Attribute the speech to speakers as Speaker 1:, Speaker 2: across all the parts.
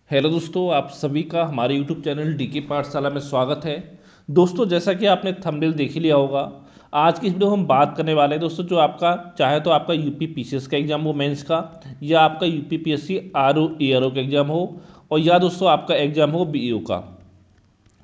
Speaker 1: Hello दोस्तों, आप सभी का हमारे यूट्यूब चैनल डीके पाठशाला में स्वागत है। दोस्तों, जैसा कि आपने थंबनेल देख ही लिया होगा, आज की इस वीडियो में हम बात करने वाले हैं दोस्तों, जो आपका चाहे तो आपका यूपी पीसीएस का एग्जाम हो मेंस का, या आपका यूपी पीएससी आरओ एआरओ का एग्जाम हो, और या दोस्तों आपका एग्जाम हो बीईओ का।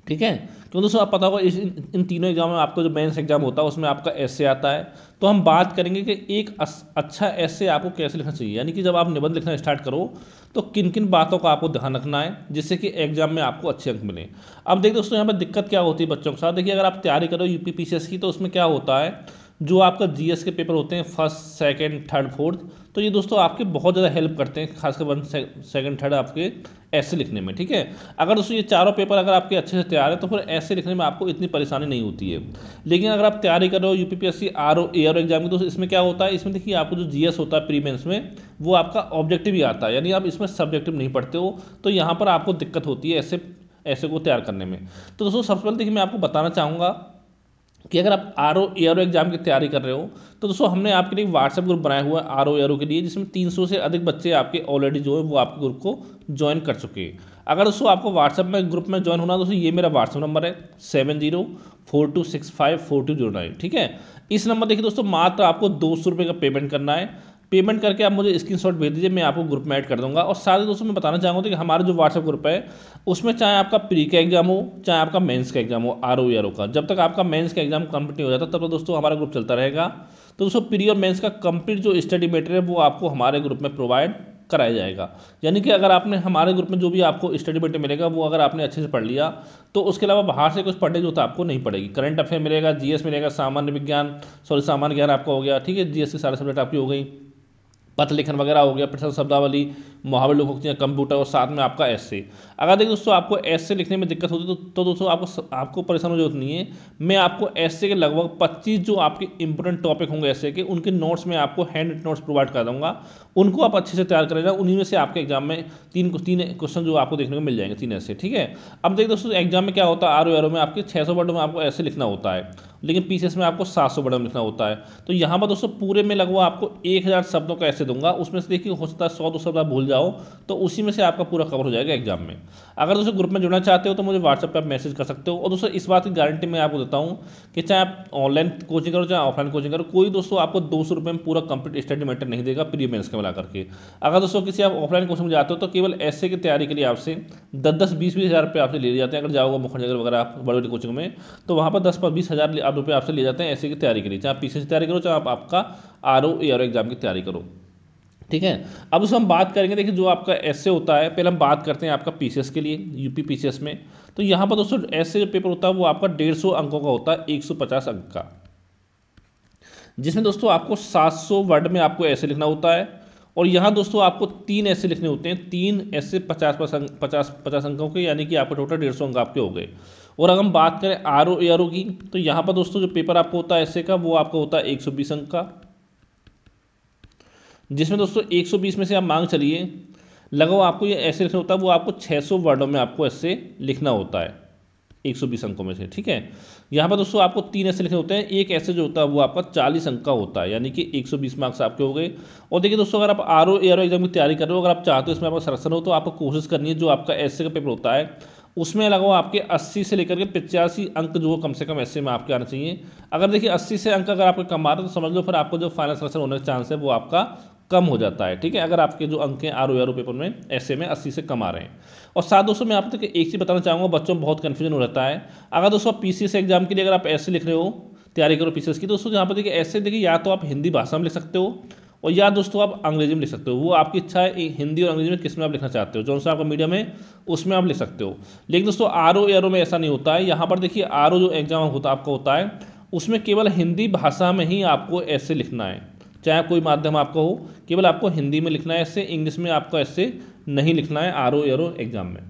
Speaker 1: ठीक है, क्यों दोस्तों, आप पता होगा इन तीनों एग्जाम में आपको जो मेंस एग्जाम होता है उसमें आपका एसए आता है। तो हम बात करेंगे कि एक अच्छा एसए आपको कैसे लिखना चाहिए, यानी कि जब आप निबंध लिखना स्टार्ट करो तो किन किन बातों का आपको ध्यान रखना है जिससे कि एग्जाम में आपको अच्छे अंक मिले। अब देखिए दोस्तों, यहाँ पर दिक्कत क्या होती है बच्चों के साथ। देखिए, अगर आप तैयारी करो यूपी पीसीएस की तो उसमें क्या होता है, जो आपका जीएस के पेपर होते हैं फर्स्ट सेकंड थर्ड फोर्थ, तो ये दोस्तों आपके बहुत ज़्यादा हेल्प करते हैं, खासकर वन सेकंड थर्ड आपके ऐसे लिखने में। ठीक है, अगर दोस्तों ये चारों पेपर अगर आपके अच्छे से तैयार है तो फिर ऐसे लिखने में आपको इतनी परेशानी नहीं होती है। लेकिन अगर आप तैयारी कर रहे हो यूपीपीएससी आरओ एआरओ एग्जाम की, तो इसमें क्या होता है, इसमें देखिए आपको जो जीएस होता है प्री मेंस में, वो आपका ऑब्जेक्टिव ही आता है, यानी आप इसमें सब्जेक्टिव नहीं पढ़ते हो, तो यहाँ पर आपको दिक्कत होती है ऐसे ऐसे को तैयार करने में। तो दोस्तों, सबसे पहले देखिए मैं आपको बताना चाहूँगा कि अगर आप R O A R O exam की तैयारी कर रहे हो तो दोस्तों हमने आपके लिए व्हाट्सएप ग्रुप बनाया हुआ है आर ओ ए आर ओ के लिए, जिसमें 300 से अधिक बच्चे आपके ऑलरेडी जो है वो आपके ग्रुप को ज्वाइन कर चुके हैं। अगर दोस्तों आपको व्हाट्सएप में ग्रुप में ज्वाइन होना, दोस्तों ये मेरा व्हाट्सएप नंबर है 7042654209। ठीक है, इस नंबर देखिए दोस्तों, मात्र आपको 200 रुपये का पेमेंट करना है। पेमेंट करके आप मुझे स्क्रीनशॉट भेज दीजिए, मैं आपको ग्रुप में ऐड कर दूंगा। और साथ ही दोस्तों मैं बताना चाहूँगा कि हमारा जो व्हाट्सएप ग्रुप है उसमें चाहे आपका प्री का एग्जाम हो चाहे आपका मेंस का एग्जाम हो आर ओ आर ओ का, जब तक आपका मेंस का एग्जाम कंप्लीट नहीं हो जाता तब तक दोस्तों हमारा ग्रुप चलता रहेगा। तो दोस्तों प्री और मेंस का कंप्लीट जो स्टडी मटेरियल है वो आपको हमारे ग्रुप में प्रोवाइड कराया जाएगा। यानी कि अगर आपने हमारे ग्रुप में जो भी आपको स्टडी मटेरियल मिलेगा वो अगर आपने अच्छे से पढ़ लिया तो उसके अलावा बाहर से कुछ पढ़ने की जरूरत आपको नहीं पड़ेगी। करंट अफेयर मिलेगा, जीएस मिलेगा, सामान्य विज्ञान सामान्य ज्ञान आपका हो गया। ठीक है, जीएस के सारे सब्जेक्ट आपकी हो गई, पत्र लेखन वगैरह हो गया, प्रश्न शब्दावली, मुहावरे, लोकोक्तियाँ, कंप्यूटर, और साथ में आपका एसए। अगर देखिए दोस्तों आपको एसए लिखने में दिक्कत होती है तो दोस्तों आपको परेशान होने की जरूरत नहीं है। मैं आपको एसए के लगभग 25 जो आपके इंपॉर्टेंट टॉपिक होंगे एसए के, उनके नोट्स में आपको हैंड नोट्स प्रोवाइड कर दूंगा। उनको आप अच्छे से तैयार करेगा, उन्हीं में से आपके एग्जाम में तीन क्वेश्चन जो आपको देखने को मिल जाएंगे, 3 ऐसे। ठीक है, अब देखिए दोस्तों एग्जाम में क्या होता है, आर ओ आर ओ में आपके 600 वर्ड में आपको ऐसे लिखना होता है, लेकिन पीसीएस में आपको 700 वर्ड में लिखना होता है। तो यहाँ पर दोस्तों पूरे में लगभग आपको 1000 शब्दों का ऐसे दूंगा, उसमें से देखिए हो सकता है 100-200 शब्द आप भूल जाओ, तो उसी में से आपका पूरा कवर हो जाएगा एग्जाम में। अगर दोस्तों ग्रुप में जुड़ना चाहते हो तो मुझे व्हाट्सएप पर आप मैसेज कर सकते हो। और दोस्तों इस बात की गारंटी मैं आपको देता हूँ कि चाहे आप ऑनलाइन कोचिंग करो चाहे ऑफलाइन कोचिंग करो, कोई दोस्तों आपको 200 रुपये में पूरा कंप्लीट स्टडी मटेरियल नहीं देगा प्री मेंस का मिला करके। अगर दोस्तों किसी आप ऑफलाइन कोचिंग में जाते हो तो केवल ऐसे की तैयारी के लिए आपसे 10-10 20-20 हज़ार रुपये आपसे ले लिए जाते हैं। अगर जाओगे मुखर्जी वगैरह आप बड़ी बड़ी कोचिंग में, तो वहाँ पर 10-20 हज़ार रुपये आपसे ले जाते हैं ऐसे की तैयारी के लिए, चाहे आप पीसीएस की तैयारी करो चाहे आप आपका R O A R O exam की तैयारी करो। ठीक है, अब उसमें हम बात करेंगे, देखिए जो आपका एसए होता है, पहले हम बात करते हैं आपका पीसीएस के लिए, यूपी पीसीएस में। तो यहाँ पर दोस्तों एसए जो पेपर होता है वो आपका 150 अंकों का होता है, 150 अंक का, जिसमें दोस्तों आपको 700 वर्ड में आपको ऐसे लिखना होता है। और यहाँ दोस्तों आपको 3 ऐसे लिखने होते हैं, 3 ऐसे 50 अंकों के, यानी कि आपका टोटल 150 अंक आपके हो गए। और अगर हम बात करें आर ओ ए आर ओ की, तो यहाँ पर दोस्तों जो पेपर आपको होता है ऐसे का, वो आपका होता है 120 अंक का, जिसमें दोस्तों 120 में से आप मांग चलिए लगभग आपको ये ऐसे लिखना होता है, वो आपको 600 वर्डों में आपको ऐसे लिखना होता है 120 अंकों में से। ठीक है, यहाँ पर दोस्तों आपको 3 ऐसे लिखने होते हैं, एक ऐसे जो होता है वो आपका 40 अंक का होता है, यानी कि 120 मार्क्स आपके हो गए। और देखिए दोस्तों, अगर आप R O A R O exam की तैयारी कर रहे हो, अगर आप चाहते हो इसमें आपका सिलेक्शन हो, तो आपको कोशिश करनी है जो आपका ऐसे का पेपर होता है उसमें लगभग आपके 80 से लेकर के 85 अंक जो कम से कम ऐसे में आपके आने चाहिए। अगर देखिए 80 से अंक अगर आपके कम आ रहे हैं तो समझ लो फिर आपको जो फाइनल सिलेक्शन होने का चांस है वो आपका कम हो जाता है। ठीक है, अगर आपके जो अंक हैं आर ओ पेपर में ऐसे में 80 से कम आ रहे हैं। और साथ दोस्तों मैं आपको एक चीज़ बताना चाहूँगा, बच्चों में बहुत कन्फ्यूजन हो रहता है। अगर दोस्तों आप पीसीएस एग्जाम के लिए अगर आप ऐसे लिख रहे हो, तैयारी करो पीसीएस की, दोस्तों यहाँ पर देखिए ऐसे देखिए, या तो आप हिंदी भाषा में लिख सकते हो और या दोस्तों आप अंग्रेजी में लिख सकते हो, वो आपकी इच्छा है हिंदी और अंग्रेजी में किस में आप लिखना चाहते हो, जो सा आपका मीडियम है उसमें आप लिख सकते हो। लेकिन दोस्तों आर ओ एआर ओ में ऐसा नहीं होता है। यहाँ पर देखिए आर ओ जो एग्जाम होता आपका होता है उसमें केवल हिंदी भाषा में ही आपको ऐसे लिखना है, चाहे कोई माध्यम आपका हो, केवल आपको हिंदी में लिखना है ऐसे, इंग्लिश में आपको ऐसे नहीं लिखना है आर ओ एआर ओ एग्जाम में।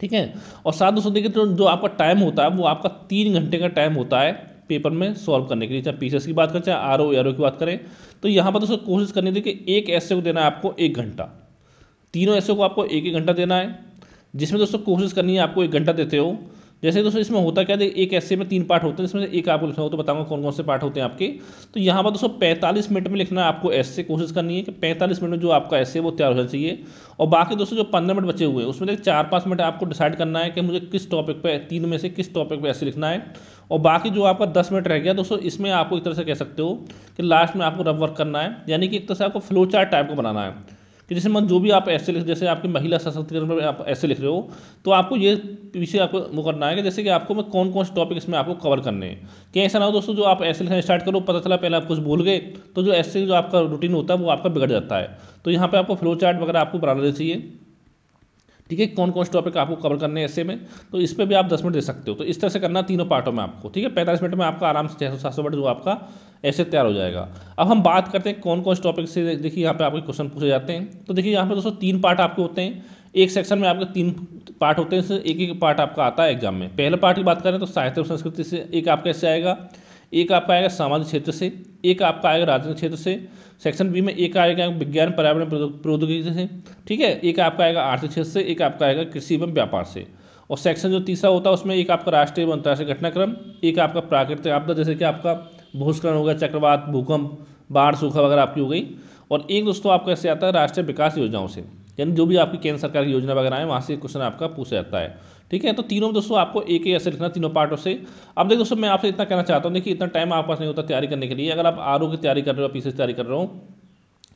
Speaker 1: ठीक है, और साथ दोस्तों देखिए तो जो आपका टाइम होता है वो आपका 3 घंटे का टाइम होता है पेपर में सॉल्व करने के लिए, चाहे पीसीएस की बात करें चाहे आर ओ एआर ओ की बात करें। तो यहाँ पर दोस्तों कोशिश करनी थी कि एक ऐसे को देना है आपको 1 घंटा, तीनों ऐसे को आपको 1-1 घंटा देना है, जिसमें दोस्तों कोशिश करनी है आपको 1 घंटा देते हो, जैसे दोस्तों इसमें होता क्या है, एक ऐसे में 3 पार्ट होते हैं, इसमें से एक आपको लिखना हो, तो बताऊंगा कौन कौन से पार्ट होते हैं आपके। तो यहाँ पर दोस्तों 45 मिनट में लिखना है आपको, ऐसे कोशिश करनी है कि 45 मिनट में जो आपका ऐसे वो तैयार होना चाहिए। और बाकी दोस्तों जो 15 मिनट बचे हुए हैं उसमें 4-5 मिनट आपको डिसाइड करना है कि मुझे किस टॉपिक पे, 3 में से किस टॉपिक पे ऐसे लिखना है। और बाकी जो आपका 10 मिनट रह गया दोस्तों, इसमें आपको एक तरह से कह सकते हो कि लास्ट में आपको रफ वर्क करना है, यानी कि एक तरह से आपको फ्लो चार्ट टाइप का बनाना है कि जैसे जो भी आप ऐसे लिख, जैसे आपकी महिला सशक्तिकरण पर आप ऐसे लिख रहे हो, तो आपको ये पीछे आपको वो करना है कि जैसे कि आपको मैं कौन कौन से टॉपिक इसमें आपको कवर करने हैं। कि ऐसा ना हो दोस्तों जो आप ऐसे लिखना स्टार्ट करो, पता चला पहले आप कुछ भूल गए, तो जो ऐसे जो आपका रूटीन होता है वो आपका बिगड़ जाता है। तो यहाँ पे आपको फ्लो चार्ट वगैरह आपको बनाना चाहिए, ठीक है, कौन कौन से टॉपिक आपको कवर करने हैं ऐसे में। तो इस पर भी आप 10 मिनट दे सकते हो। तो इस तरह से करना तीनों पार्टों में आपको, ठीक है। 45 मिनट में आपका आराम से 600-700 वर्ड जो आपका ऐसे तैयार हो जाएगा। अब हम बात करते हैं कौन कौन से टॉपिक से, देखिए यहाँ पे आपके क्वेश्चन पूछे जाते हैं। तो देखिए यहाँ पे दोस्तों 3 पार्ट आपके होते हैं, एक सेक्शन में आपके 3 पार्ट होते हैं, एक एक पार्ट आपका आता है एग्जाम में। पहले पार्ट की बात करें तो साहित्य और संस्कृति से एक आपका ऐसे आएगा, एक आपका आएगा सामाजिक क्षेत्र से, एक आपका आएगा राजनीतिक क्षेत्र से। सेक्शन बी में एक आएगा विज्ञान पर्यावरण प्रौद्योगिकी से, ठीक है, एक आपका आएगा आर्थिक क्षेत्र से, एक आपका आएगा कृषि एवं व्यापार से। और सेक्शन जो तीसरा होता है उसमें एक आपका राष्ट्रीय एवं अंतर्राष्ट्रीय घटनाक्रम, एक आपका प्राकृतिक आपदा जैसे कि आपका भूस्खलन हो गया, चक्रवात, भूकंप, बाढ़, सूखा वगैरह आपकी हो गई। और एक दोस्तों आपका ऐसे आता है राष्ट्रीय विकास योजनाओं से, यानी जो भी आपकी केंद्र सरकार की योजना वगैरह है वहाँ से क्वेश्चन आपका पूछा जाता है, ठीक है। तो तीनों में दोस्तों आपको एक ही ऐसे लिखना तीनों पार्टों से। अब देखिए दोस्तों मैं आपसे इतना कहना चाहता हूँ, देखिए इतना टाइम आपके पास नहीं होता तैयारी करने के लिए। अगर आप आरओ की तैयारी कर रहे हो, पीसी की तैयारी कर रहे हो,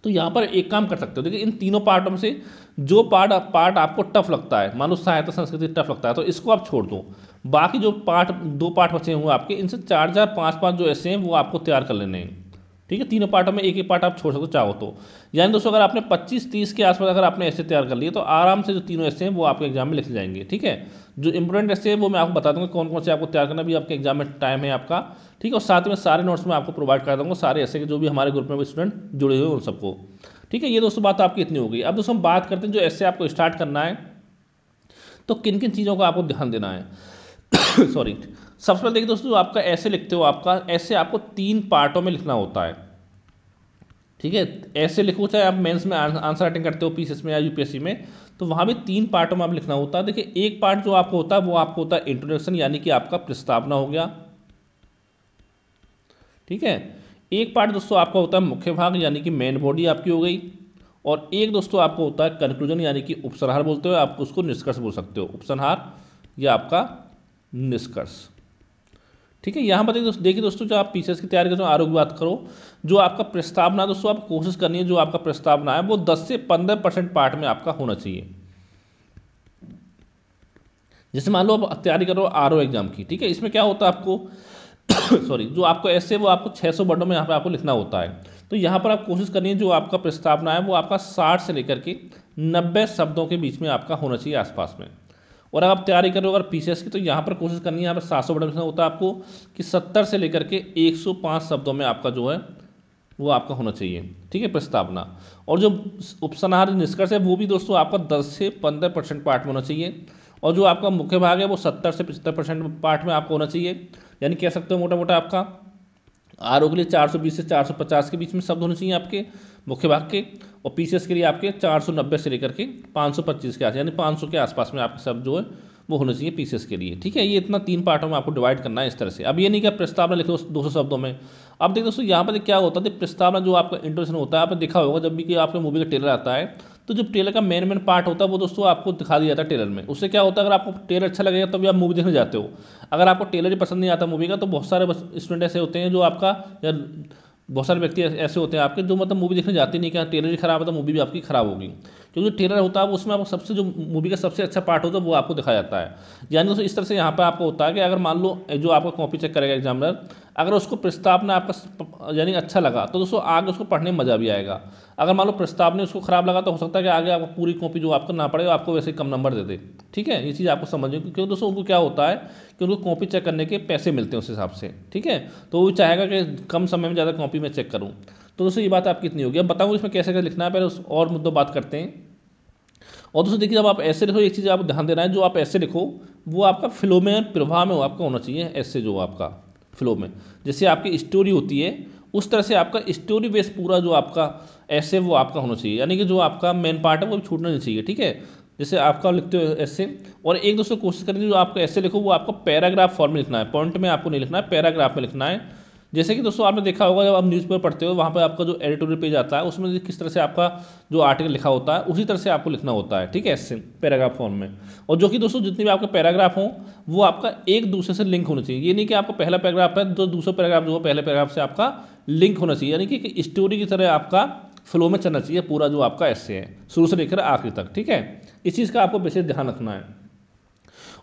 Speaker 1: तो यहाँ पर एक काम कर सकते हो। देखिए इन तीनों पार्टों में से जो पार्ट आपको टफ लगता है, मान लो साहित्य संस्कृति टफ लगता है, तो इसको आप छोड़ दो। बाकी जो पार्ट 2 पार्ट बचे हुए आपके, इनसे 4-4, 5-5 जो ऐसे हैं वो आपको तैयार कर लेने हैं, ठीक है। तीनों पार्टों में एक एक पार्ट आप छोड़ सकते हो चाहो तो। यानी दोस्तों अगर आपने 25-30 के आसपास अगर आपने ऐसे तैयार कर लिए तो आराम से जो तीनों ऐसे हैं वो आपके एग्जाम में लिखे जाएंगे, ठीक है। जो इंपॉर्टेंट ऐसे हैं वो मैं आपको बता दूंगा कौन कौन से आपको तैयार करना भी आपके एग्जाम में टाइम है आपका, ठीक है। और साथ में सारे नोट्स में आपको प्रोवाइड कर दूंगा, सारे ऐसे के जो भी हमारे ग्रुप में स्टूडेंट जुड़े हुए हैं उन सबको, ठीक है। ये दोस्तों बात आपकी इतनी हो गई। अब दोस्तों हम बात करते हैं जो ऐसे आपको स्टार्ट करना है तो किन किन चीज़ों का आपको ध्यान देना है। सॉरी, सबसे पहले देखिए दोस्तों, जो आपका ऐसे लिखते हो, आपका ऐसे आपको 3 पार्टों में लिखना होता है, ठीक है। ऐसे लिखो, चाहे आप मेंस में आंसर राइटिंग करते हो पीसीएस में या यूपीएससी में, तो वहाँ भी 3 पार्टों में आप लिखना होता है। देखिए एक पार्ट जो आपको होता है वो आपको होता है इंट्रोडक्शन, यानी कि आपका प्रस्तावना हो गया, ठीक है। एक पार्ट दोस्तों आपका होता है मुख्य भाग, यानी कि मेन बॉडी आपकी हो गई। और एक दोस्तों आपको होता है कंक्लूजन, यानी कि उपसंहार बोलते हो, आप उसको निष्कर्ष बोल सकते हो, उपसंहार या आपका निष्कर्ष, ठीक है। यहाँ पर देखिए दोस्तों, जो आप पीसीएस की तैयारी करो, आरोग्य बात करो, जो आपका प्रस्तावना दोस्तों आप कोशिश करनी है जो आपका प्रस्तावना है वो 10 से 15% पार्ट में आपका होना चाहिए। जैसे मान लो आप तैयारी करो आरओ एग्जाम की, ठीक है, इसमें क्या होता है आपको सॉरी, जो आपको ऐसे वो आपको 600 वर्डों में यहाँ पे आपको लिखना होता है। तो यहाँ पर आप कोशिश करनी है जो आपका प्रस्तावना है वो आपका 60 से लेकर के 90 शब्दों के बीच में आपका होना चाहिए आसपास में। और अगर आप तैयारी कर रहे हो अगर पीसीएस की, तो यहाँ पर कोशिश करनी है, यहाँ पर 700 वर्ड में होता है आपको कि 70 से लेकर के 105 शब्दों में आपका जो है वो आपका होना चाहिए, ठीक है, प्रस्तावना। और जो उपसंहार निष्कर्ष है वो भी दोस्तों आपका 10 से 15% पार्ट में होना चाहिए। और जो आपका मुख्य भाग है वो 70 से 75% पार्ट में आपको होना चाहिए। यानी कह सकते हो मोटा मोटा आपका आरओ के लिए 420 से 450 के बीच में शब्द होने चाहिए आपके मुख्य भाग के, और पीसीएस के लिए आपके 490 से लेकर के 525 के आसपास, यानी 500 के आसपास में आपके शब्द जो है वो होने चाहिए पीसीएस के लिए, ठीक है। ये इतना 3 पार्टों में आपको डिवाइड करना है इस तरह से। अब ये नहीं कि प्रस्तावना लिखो 200 शब्दों में। अब देखिए दोस्तों यहाँ पर क्या होता है, प्रस्तावना जो आपका इंट्रोडक्शन होता है, आपने देखा होगा जब भी कि आपके मूवी का ट्रेलर आता है, तो जो ट्रेलर का मेन पार्ट होता है वो दोस्तों आपको दिखा दिया जाता है ट्रेलर में। उससे क्या होता है, अगर आपको ट्रेलर अच्छा लगेगा तभी आप मूवी देखने जाते हो। अगर आपको ट्रेलर ही पसंद नहीं आता मूवी का, तो बहुत सारे स्टूडेंट ऐसे होते हैं जो आपका, या बहुत सारे व्यक्ति ऐसे होते हैं आपके जो मतलब मूवी देखने जाते नहीं, क्या ट्रेलर ही खराब है तो मूवी भी आपकी खराब होगी। क्योंकि ट्रेलर होता है उसमें आपको सबसे जो मूवी का सबसे अच्छा पार्ट होता है वो आपको दिखाया जाता है। यानी दोस्तों इस तरह से यहाँ पर आपको होता है कि अगर मान लो जो आपका कॉपी चेक करेगा एग्जामिनर, अगर उसको प्रस्तावना आपका यानी अच्छा लगा तो दोस्तों आगे उसको पढ़ने में मज़ा भी आएगा। अगर मान लो प्रस्तावना उसको खराब लगा तो हो सकता है कि आगे आपको पूरी कॉपी जो आपको ना पड़ेगा, आपको वैसे ही कम नंबर दे दे, ठीक है। ये चीज़ आपको समझिए, क्योंकि दोस्तों उनको क्या होता है कि उनको कॉपी चेक करने के पैसे मिलते हैं उस हिसाब से, ठीक है। तो वो चाहेगा कि कम समय में ज़्यादा कॉपी में चेक करूँ। तो दोस्तों ये बात आपकी कितनी होगी। अब बताऊँ इसमें कैसे कैसे लिखना है, पहले उस और मुद्दों बात करते हैं। और दोस्तों देखिए, जब आप ऐसे लिखो एक चीज़ आप ध्यान देना है, जो आप ऐसे लिखो वो आपका फ्लो में, प्रवाह में आपका होना चाहिए। ऐसे जो आपका फ्लो में जैसे आपकी स्टोरी होती है उस तरह से आपका स्टोरी बेस पूरा जो आपका ऐसे वो आपका होना चाहिए, यानी कि जो आपका मेन पार्ट है वो छूटना नहीं चाहिए, ठीक है। जैसे आपका लिखते हो ऐसे, और एक दोस्तों कोशिश करें जो आपका ऐसे लिखो वो आपको पैराग्राफ फॉर्म में लिखना है, पॉइंट में आपको नहीं लिखना है, पैराग्राफ में लिखना है। जैसे कि दोस्तों आपने देखा होगा जब आप न्यूज़पेपर पढ़ते हो वहाँ पर आपका जो एडिटोरियल पेज आता है उसमें किस तरह से आपका जो आर्टिकल लिखा होता है उसी तरह से आपको लिखना होता है, ठीक है, ऐसे पैराग्राफ फॉर्म में। और जो कि दोस्तों जितने भी आपके पैराग्राफ हों वो आपका एक दूसरे से लिंक होना चाहिए। ये नहीं कि आपका पहला पैराग्राफ है तो दूसरा पैराग्राफ जो है पहले पैराग्राफ से आपका लिंक होना चाहिए, यानी कि स्टोरी की तरह आपका फ्लो में चलना चाहिए पूरा जो आपका ऐसे है, शुरू से लेकर आखिरी तक, ठीक है। इस चीज़ का आपको विशेष ध्यान रखना है।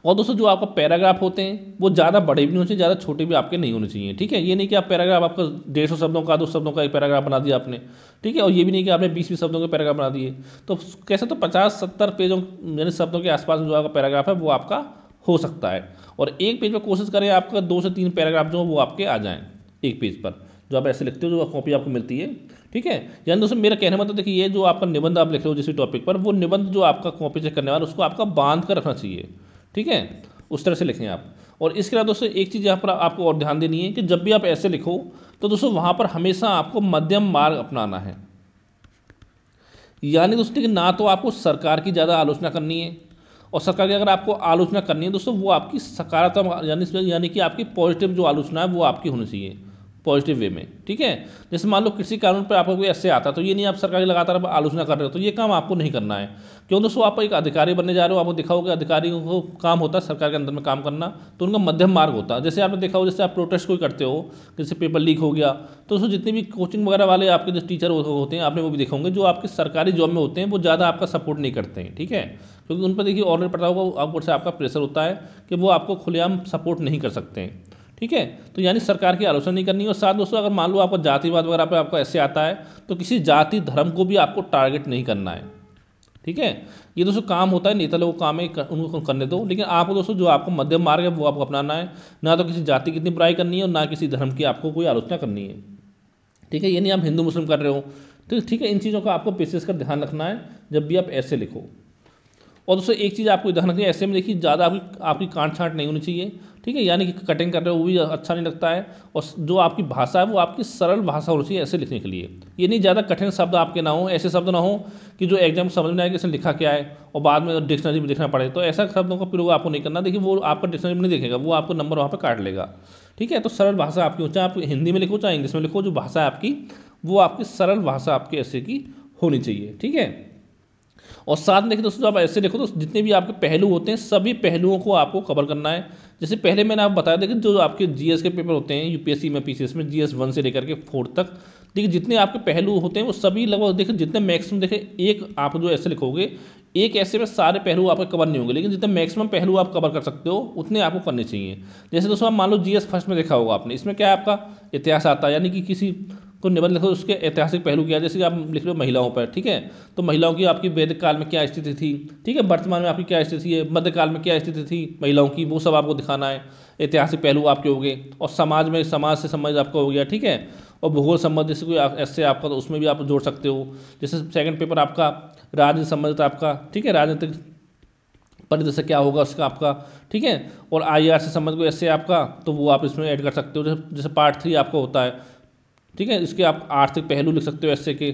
Speaker 1: और दोस्तों जो आपका पैराग्राफ होते हैं वो ज़्यादा बड़े भी नहीं होने चाहिए, ज़्यादा छोटे भी आपके नहीं होने चाहिए, ठीक है। ये नहीं कि आप पैराग्राफ आपका 150 शब्दों का 200 शब्दों का एक पैराग्राफ बना दिया आपने, ठीक है। और ये भी नहीं कि आपने 20-20 शब्दों के पैराग्राफ बना दिए, तो कैसे तो 50-70 पेजों यानी शब्दों के आसपास जो आपका पैराग्राफ है वो आपका हो सकता है। और एक पेज पर कोशिश करें आपका 2 से 3 पैराग्राफ जो वो आपके आ जाएँ एक पेज पर, जो आप ऐसे लिखते हो जो कॉपी आपको मिलती है, ठीक है। यानी दोस्तों मेरा कहने मतलब देखिए ये जो आपका निबंध आप लिख रहे हो जिस टॉपिक पर, वो निबंध जो आपका कॉपी चेक करने वाला उसको आपका बांध कर रखना चाहिए, ठीक है, उस तरह से लिखें आप। और इसके अलावा दोस्तों एक चीज़ यहाँ पर आपको और ध्यान देनी है कि जब भी आप ऐसे लिखो तो दोस्तों वहाँ पर हमेशा आपको मध्यम मार्ग अपनाना है। यानी दोस्तों कि ना तो आपको सरकार की ज़्यादा आलोचना करनी है, और सरकार की अगर आपको आलोचना करनी है दोस्तों वो आपकी सकारात्मक यानी कि आपकी पॉजिटिव जो आलोचना है वो आपकी होनी चाहिए, पॉजिटिव वे में, ठीक है। जैसे मान लो किसी कानून पर आपको कोई ऐसे आता तो ये नहीं आप सरकार की लगातार आलोचना कर रहे हो, तो ये काम आपको नहीं करना है। क्यों दोस्तों आप एक अधिकारी बनने जा रहे हो, आपको देखा होगा अधिकारियों को काम होता है सरकार के अंदर में काम करना, तो उनका मध्यम मार्ग होता है। जैसे आपने देखा हो जैसे आप प्रोटेस्ट कोई करते हो, जैसे पेपर लीक हो गया, तो उसमें जितने भी कोचिंग वगैरह वाले आपके जो टीचर होते हैं आपने वो भी देखा होंगे, जो आपके सरकारी जॉब में होते हैं वो ज़्यादा आपका सपोर्ट नहीं करते हैं, ठीक है। क्योंकि उन पर देखिए ऑलरेडी पता होगा ऊपर से आपका प्रेशर होता है कि वो आपको खुलेआम सपोर्ट नहीं कर सकते हैं, ठीक है। तो यानी सरकार की आलोचना नहीं करनी है। और साथ दोस्तों अगर मान लो आपको जातिवाद वगैरह पे आपको ऐसे आता है तो किसी जाति धर्म को भी आपको टारगेट नहीं करना है, ठीक है। ये दोस्तों काम होता है नेता लोगों का काम है, उनको करने दो, लेकिन आपको दोस्तों जो आपको मध्यम मार्ग है वो आपको अपनाना है। ना तो किसी जाति की इतनी बुराई करनी है और ना किसी धर्म की आपको कोई आलोचना करनी है, ठीक है। ये नहीं आप हिंदू मुस्लिम कर रहे हो, तो ठीक है, इन चीज़ों का आपको विशेष कर ध्यान रखना है जब भी आप ऐसे लिखो। और दोस्तों एक चीज़ आपको ध्यान रखनी है, ऐसे में देखिए ज़्यादा आपकी काट छाँट नहीं होनी चाहिए, ठीक है। यानी कि कटिंग कर रहे हो वो भी अच्छा नहीं लगता है। और जो आपकी भाषा है वो आपकी सरल भाषा होनी चाहिए ऐसे लिखने के लिए। ये नहीं ज़्यादा कठिन शब्द आपके ना हो, ऐसे शब्द ना हो कि जो एग्जाम समझ में आए कि इसने लिखा क्या है और बाद में डिक्शनरी में देखना पड़े, तो ऐसा शब्दों का प्रयोग आपको नहीं करना। देखिए वो आपका डिक्शनरी में नहीं देखेगा, वो आपको नंबर वहाँ पर काट लेगा, ठीक है। तो सरल भाषा आपकी हो, चाहे आप हिंदी में लिखो चाहे इंग्लिश में लिखो, जो भाषा है आपकी वो आपकी सरल भाषा आपके ऐसे की होनी चाहिए, ठीक है। और साथ में देखिए दोस्तों जब आप ऐसे लिखो तो जितने भी आपके पहलू होते हैं सभी पहलुओं को आपको कवर करना है। जैसे पहले मैंने आपको बताया देखिए जो आपके जीएस के पेपर होते हैं यूपीएससी में पीसीएस में जीएस 1 से लेकर के 4 तक, देखिए जितने आपके पहलू होते हैं वो सभी लगभग देखिए जितने मैक्सिमम देखिए एक आप जो ऐसे लिखोगे एक ऐसे में सारे पहलू आपके कवर नहीं होंगे, लेकिन जितने मैक्सिमम पहलू आप कवर कर सकते हो उतने आपको करने चाहिए। जैसे दोस्तों आप मान लो जीएस फर्स्ट में देखा होगा आपने, इसमें क्या है आपका इतिहास आता है, यानी कि किसी को निबंध लिखो उसके ऐतिहासिक पहलू क्या है। जैसे कि आप लिख रहे हो महिलाओं पर, ठीक है, तो महिलाओं की आपकी वैदिक काल में क्या स्थिति थी, ठीक है, वर्तमान में आपकी क्या स्थिति है, मध्यकाल में क्या स्थिति थी महिलाओं की, वो सब आपको दिखाना है। ऐतिहासिक पहलू आपके हो गए, और समाज में समाज से संबंधित आपका हो गया, ठीक है। और भूगोल संबंध जैसे कोई ऐसे आपका तो उसमें भी आप जोड़ सकते हो। जैसे सेकंड पेपर आपका राजनीति संबंधित आपका, ठीक है, राजनीतिक परिदृश्य क्या होगा उसका आपका, ठीक है। और आईआर से संबंधित कोई ऐसे आपका तो वो आप इसमें ऐड कर सकते हो। जैसे पार्ट 3 आपका होता है, ठीक है, इसके आप आर्थिक पहलू लिख सकते हो, ऐसे के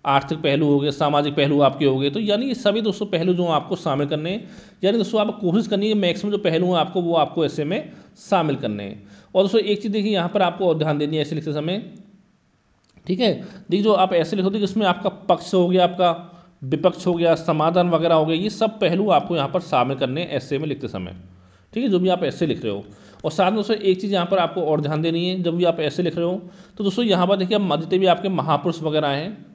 Speaker 1: आर्थिक पहलू हो गए, सामाजिक पहलू आपके हो गए। तो यानी ये सभी दोस्तों पहलू जो आपको शामिल करने हैं, यानी दोस्तों आप कोशिश करनी है मैक्सिमम जो पहलू हैं आपको वो आपको ऐसे में शामिल करने हैं। और दोस्तों एक चीज़ देखिए यहाँ पर आपको और ध्यान देनी है ऐसे लिखते समय, ठीक है। देखिए जो आप ऐसे लिखो देखिए इसमें आपका पक्ष हो गया, आपका विपक्ष हो गया, समाधान वगैरह हो गया, ये सब पहलू आपको यहाँ पर शामिल करने हैं ऐसे में लिखते समय, ठीक है, जो भी आप ऐसे लिख रहे हो। और साथ में दोस्तों एक चीज़ यहाँ पर आपको और ध्यान देनी है, जब भी आप ऐसे लिख रहे हो तो दोस्तों यहाँ पर देखिए आप जितने भी आपके महापुरुष वगैरह हैं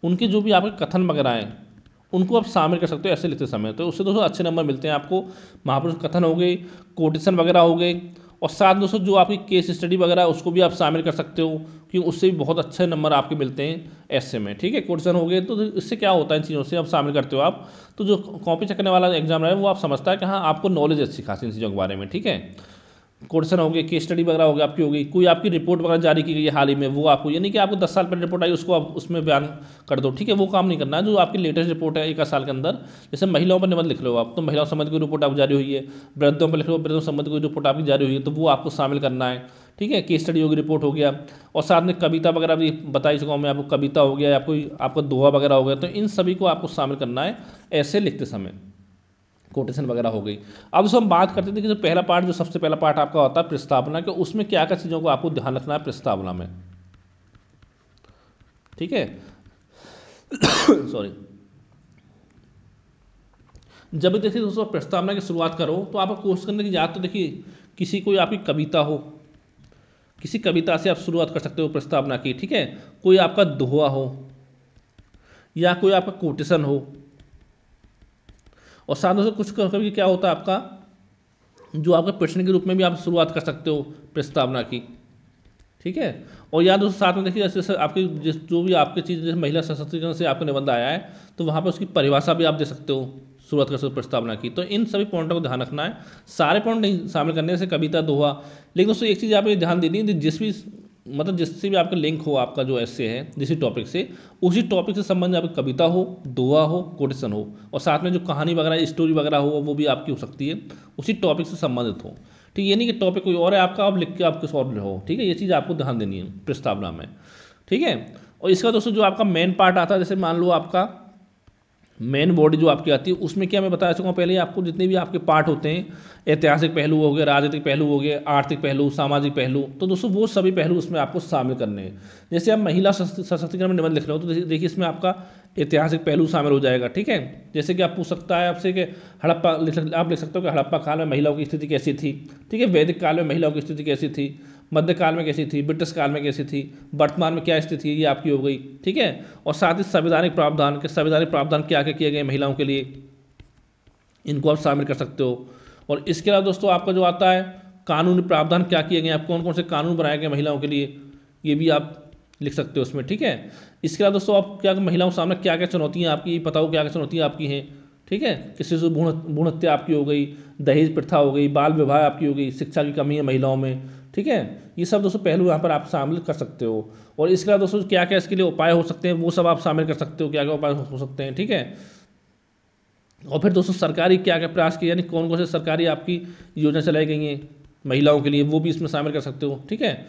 Speaker 1: उनके जो भी आपके कथन वगैरह हैं उनको आप शामिल कर सकते हो ऐसे लिखते समय, तो उससे दोस्तों अच्छे नंबर मिलते हैं आपको। महापुरुष कथन हो गए, कोटेशन वगैरह हो गए, और साथ दोस्तों जो आपकी केस स्टडी वगैरह है उसको भी आप शामिल कर सकते हो, क्योंकि उससे भी बहुत अच्छे नंबर आपके मिलते हैं ऐसे में, ठीक है। कोटेशन हो गए तो इससे क्या होता है, इन चीज़ों से आप शामिल करते हो आप, तो जो कॉपी चेक करने वाला एग्जाम है वो आप समझता है कि हाँ आपको नॉलेज अच्छी खासी इन चीज़ों के बारे में, ठीक है। कोटेशन हो गए, केस स्टडी वगैरह हो गया आपकी हो गई, कोई आपकी रिपोर्ट वगैरह जारी की गई है हाल ही में, वो आपको यानी कि आपको 10 साल पहले रिपोर्ट आई उसको आप उसमें बयान कर दो, ठीक है, वो काम नहीं करना है। जो आपकी लेटेस्ट रिपोर्ट है 1 साल के अंदर, जैसे महिलाओं पर निबंध लिख रहे हो आप तो महिलाओं संबंधी कोई रिपोर्ट आपको जारी हुई है, वृद्धों पर लिख रहे हो वृद्धों संबंधी कोई रिपोर्ट आपकी जारी हुई है तो वो आपको शामिल करना है, ठीक है, केस स्टडी होगी, रिपोर्ट हो गया, और साथ में कविता वगैरह भी बता ही चुका हूँ मैं आपको, कविता हो गया या कोई आपका दोहा वगैरह हो गया, तो इन सभी को आपको शामिल करना है ऐसे लिखते समय, कोटेशन वगैरह हो गई। अब दोस्तों हम बात करते थे कि जो पहला पार्ट, जो सबसे पहला पार्ट आपका होता है प्रस्तावना, कि उसमें क्या क्या चीज़ों को आपको ध्यान रखना है प्रस्तावना में, ठीक है। सॉरी। जब भी देखिए दोस्तों प्रस्तावना की शुरुआत करो तो आपको कोशिश करने की, या तो देखिए किसी कोई आपकी कविता हो, किसी कविता से आप शुरुआत कर सकते हो प्रस्तावना की, ठीक है, कोई आपका दोहा हो या कोई आपका कोटेशन हो, और साथ में कुछ कभी क्या होता है आपका, जो आपके प्रश्न के रूप में भी आप शुरुआत कर सकते हो प्रस्तावना की, ठीक है। और या दोस्तों साथ में देखिए जैसे आपकी जो भी आपकी चीज़, जैसे महिला सशक्तिकरण से आपका निबंध आया है तो वहाँ पर उसकी परिभाषा भी आप दे सकते हो, शुरुआत कर सकते हो प्रस्तावना की। तो इन सभी पॉइंटों को ध्यान रखना है, सारे पॉइंट नहीं शामिल करने से कविता दोहा। लेकिन दोस्तों एक चीज़ आप ये ध्यान देनी है, जिस भी मतलब जिससे भी आपका लिंक हो, आपका जो ऐसे है जिस टॉपिक से, उसी टॉपिक से संबंधित आपकी कविता हो, दोहा हो, कोटेशन हो, और साथ में जो कहानी वगैरह स्टोरी वगैरह हो वो भी आपकी हो सकती है, उसी टॉपिक से संबंधित हो, ठीक, ये नहीं कि टॉपिक कोई और है आपका, आप लिख के आप किस और रहो, ठीक है, ये चीज़ आपको ध्यान देनी है प्रस्तावना में, ठीक है। और इसका दोस्तों जो आपका मेन पार्ट आता है, जैसे मान लो आपका मेन बॉडी जो आपकी आती है, उसमें क्या मैं बता चुका हूँ पहले ही आपको, जितने भी आपके पार्ट होते हैं, ऐतिहासिक पहलू हो गए, राजनीतिक पहलू हो गए, आर्थिक पहलू, सामाजिक पहलू, तो दोस्तों वो सभी पहलू उसमें आपको शामिल करने हैं। जैसे आप महिला सशक्तिकरण में निबंध लिख रहे हो तो देखिए इसमें आपका ऐतिहासिक पहलू शामिल हो जाएगा, ठीक है। जैसे कि आप पूछ सकता है आपसे कि हड़प्पा आप लिख सकते हो कि हड़प्पा काल में महिलाओं की स्थिति कैसी थी, ठीक है, वैदिक काल में महिलाओं की स्थिति कैसी थी, मध्यकाल में कैसी थी, ब्रिटिश काल में कैसी थी, वर्तमान में क्या स्थिति है, ये आपकी हो गई, ठीक है। और साथ ही संवैधानिक प्रावधान के, संवैधानिक प्रावधान क्या क्या किए गए महिलाओं के लिए, इनको आप शामिल कर सकते हो। और इसके अलावा दोस्तों आपका जो आता है कानूनी प्रावधान क्या किए गए, आप कौन कौन से कानून बनाए गए महिलाओं के लिए, ये भी आप लिख सकते हो उसमें, ठीक है। इसके अलावा दोस्तों आप क्या महिलाओं के सामने क्या क्या चुनौतियाँ आपकी, बताओ क्या क्या चुनौतियाँ आपकी हैं, ठीक है। किसी से भ्रूण हत्या आपकी हो गई, दहेज प्रथा हो गई, बाल विवाह आपकी हो गई, शिक्षा की कमी है महिलाओं में, ठीक है। ये सब दोस्तों पहलू यहाँ पर आप शामिल कर सकते हो। और इसके अलावा दोस्तों क्या क्या इसके लिए उपाय हो सकते हैं, वो सब आप शामिल कर सकते हो, क्या क्या उपाय हो सकते हैं, ठीक है। और फिर दोस्तों सरकारी क्या क्या प्रयास किए, यानी कौन कौन से सरकारी आपकी योजना चलाई गई हैं महिलाओं के लिए, वो भी इसमें शामिल कर सकते हो, ठीक है।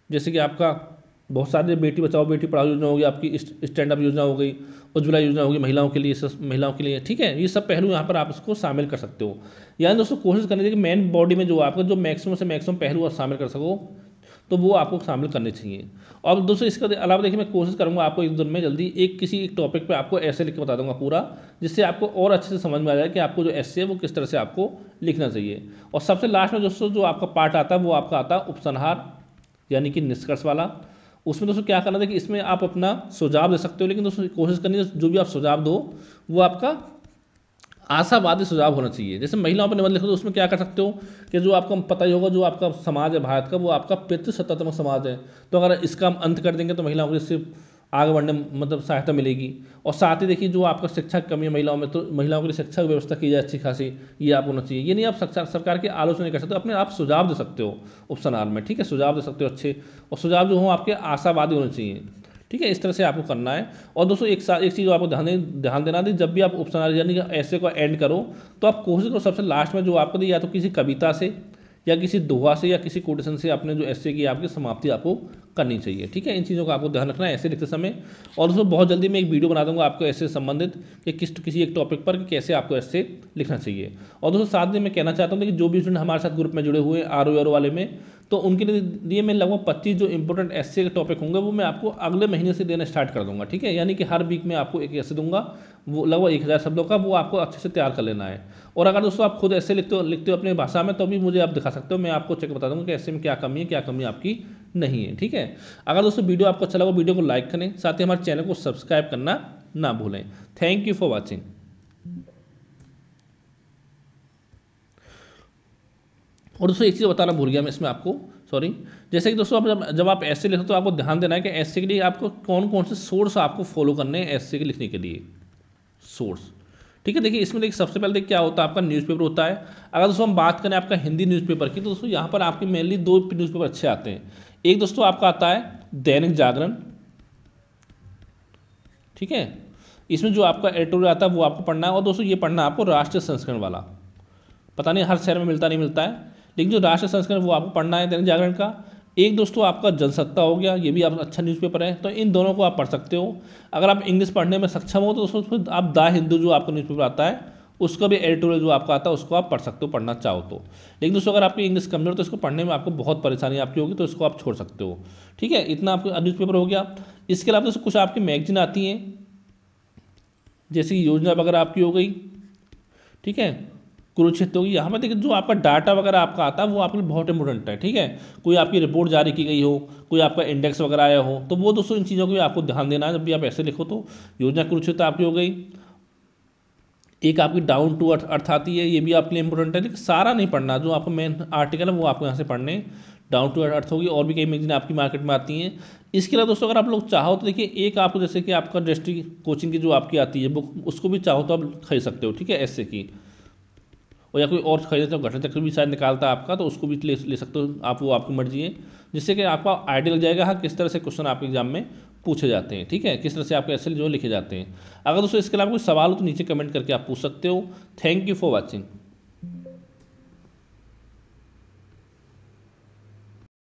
Speaker 1: जैसे कि आपका बहुत सारे बेटी बचाओ बेटी पढ़ाओ योजना होगी, आपकी स्टैंड अप योजना हो गई, उज्ज्वला योजना होगी महिलाओं के लिए, महिलाओं के लिए, ठीक है। ये सब पहलू यहाँ पर आप इसको शामिल कर सकते हो। यानी दोस्तों कोशिश करनी चाहिए कि मेन बॉडी में जो आपका जो मैक्सिमम से मैक्सिमम पहलू आप शामिल कर सको, तो वो आपको शामिल करने चाहिए। और दोस्तों इसके अलावा देखिए मैं कोशिश करूँगा आपको एक दिन में जल्दी किसी एक टॉपिक पे आपको ऐसे लिख के बता दूंगा पूरा, जिससे आपको और अच्छे से समझ में आ जाए कि आपको जो ऐसे है वो किस तरह से आपको लिखना चाहिए। और सबसे लास्ट में दोस्तों जो आपका पार्ट आता है वो आपका आता है उपसंहार, यानी कि निष्कर्ष वाला। उसमें दोस्तों क्या करना था कि इसमें आप अपना सुझाव दे सकते हो, लेकिन दोस्तों कोशिश करनी है जो भी आप सुझाव दो वो आपका आशावादी सुझाव होना चाहिए। जैसे महिलाओं पर निबंध लिखो तो उसमें क्या कर सकते हो कि जो आपको पता ही होगा, जो आपका समाज है भारत का, वो आपका पितृसत्तात्मक समाज है, तो अगर इसका हम अंत कर देंगे तो महिलाओं को इससे आगे बढ़ने मतलब सहायता मिलेगी। और साथ ही देखिए जो आपका शिक्षा की कमी है महिलाओं में, तो महिलाओं के लिए शिक्षा की व्यवस्था की जाए अच्छी खासी, ये आप होना चाहिए। ये नहीं आप सरकार की आलोचना नहीं कर सकते, अपने आप सुझाव दे सकते हो उपसंहार में, ठीक है, सुझाव दे सकते हो अच्छे, और सुझाव जो हो आपके आशावादी होने चाहिए, ठीक है। इस तरह से आपको करना है। और दोस्तों एक चीज़ आपको ध्यान देना थी, जब भी आप उपसंहार यानी कि ऐसे को एंड करो तो आप कोशिश करो सबसे लास्ट में जो आपको दी, या तो किसी कविता से या किसी दोहा से या किसी कोटेशन से अपने जो ऐसे की आपकी समाप्ति आपको करनी चाहिए, ठीक है। इन चीज़ों का आपको ध्यान रखना है ऐसे लिखते समय। और दोस्तों बहुत जल्दी मैं एक वीडियो बना दूंगा आपको ऐसे संबंधित कि किसी एक टॉपिक पर कि कैसे आपको ऐसे लिखना चाहिए। और दोस्तों साथ में मैं कहना चाहता हूँ कि जो भी स्टूडेंट हमारे साथ ग्रुप में जुड़े हुए हैं आर वाले में, तो उनके लिए मैं लगभग 25 जो इंपॉर्टेंट ऐसे के टॉपिक होंगे वो मैं आपको अगले महीने से देना स्टार्ट कर दूंगा, ठीक है। यानी कि हर वीक में आपको एक ऐसे दूंगा, वो लगभग 1000 शब्दों का, वो आपको अच्छे से तैयार कर लेना है। और अगर दोस्तों आप खुद ऐसे लिखते हो अपनी भाषा में, तो भी मुझे आप दिखा सकते हो, मैं आपको चेक बता दूंगा कि ऐसे में क्या कमी है, क्या कमी आपकी नहीं है, ठीक है। अगर दोस्तों वीडियो आपको अच्छा लगा वीडियो को लाइक करें, साथ ही हमारे चैनल को सब्सक्राइब करना ना भूलें। Thank you for watching. और दोस्तों एक चीज़ बताना भूल गया मैं इसमें आपको, सॉरी। जैसे कि दोस्तों आप जब आप ऐसे लिखते हो तो आपको ध्यान देना है कि ऐसे के लिए आपको कौन कौन से सोर्स आपको फॉलो करने हैं ऐसे के लिखने के लिए, सोर्स, ठीक है। देखिए इसमें देखिए सबसे पहले देखिए क्या होता है, आपका न्यूज़पेपर होता है। अगर दोस्तों हम बात करें आपका हिंदी न्यूज़पेपर की, तो दोस्तों यहाँ पर आपके मेनली 2 न्यूज़पेपर अच्छे आते हैं। एक दोस्तों आपका आता है दैनिक जागरण, ठीक है, इसमें जो आपका एडिटोरियल आता है वो आपको पढ़ना है। और दोस्तों ये पढ़ना है आपको राष्ट्रीय संस्करण वाला, पता नहीं हर शहर में मिलता नहीं मिलता है, लेकिन जो राष्ट्रीय संस्करण वो आपको पढ़ना है दैनिक जागरण का। एक दोस्तों आपका जनसत्ता हो गया, ये भी आप अच्छा न्यूज़पेपर है, तो इन दोनों को आप पढ़ सकते हो। अगर आप इंग्लिश पढ़ने में सक्षम हो तो उसमें आप द हिंदू जो आपका न्यूज़पेपर आता है उसका भी एडिटोरियल जो आपका आता है उसको आप पढ़ सकते हो, पढ़ना चाहो तो। लेकिन दोस्तों अगर आपकी इंग्लिश कमजोर तो इसको पढ़ने में आपको बहुत परेशानी आपकी होगी, तो इसको आप छोड़ सकते हो। ठीक है, इतना आपका न्यूज़पेपर हो गया। इसके अलावा दोस्तों कुछ आपकी मैगजीन आती हैं, जैसे योजना वगैरह आपकी हो गई। ठीक है, कुरुक्षेत्र होगी। यहाँ पर देखिए जो आपका डाटा वगैरह आपका आता है वो आपके लिए बहुत इंपॉर्टेंट है। ठीक है, कोई आपकी रिपोर्ट जारी की गई हो, कोई आपका इंडेक्स वगैरह आया हो, तो वो दोस्तों इन चीज़ों को भी आपको ध्यान देना है जब भी आप ऐसे लिखो। तो योजना कुरुक्षेत्र आपकी हो गई। एक आपकी डाउन टू अर्थ अर्थ आती है, ये भी आपके लिए इंपॉर्टेंट है, लेकिन सारा नहीं पढ़ना, जो आपका मेन आर्टिकल है वो आपको यहाँ से पढ़ने। डाउन टू अर्थ होगी, और भी कई मैगजीन आपकी मार्केट में आती हैं। इसके अलावा दोस्तों अगर आप लोग चाहो तो देखिए एक आपको जैसे कि आपका डिस्ट्रिक्ट कोचिंग की जो आपकी आती है बुक, उसको भी चाहो तो आप खरीद सकते हो। ठीक है, ऐसे की, और या कोई और खरीदे तो घटना चक्र भी शायद निकालता है आपका, तो उसको भी ले सकते हो आप, वो आपकी मर्जी है, जिससे कि आपका आइडिया लग जाएगा हाँ किस तरह से क्वेश्चन आपके एग्जाम में पूछे जाते हैं। ठीक है, किस तरह से आपके एसएल जो लिखे जाते हैं। अगर दोस्तों इसके अलावा कोई सवाल हो तो नीचे कमेंट करके आप पूछ सकते हो। Thank you for watching.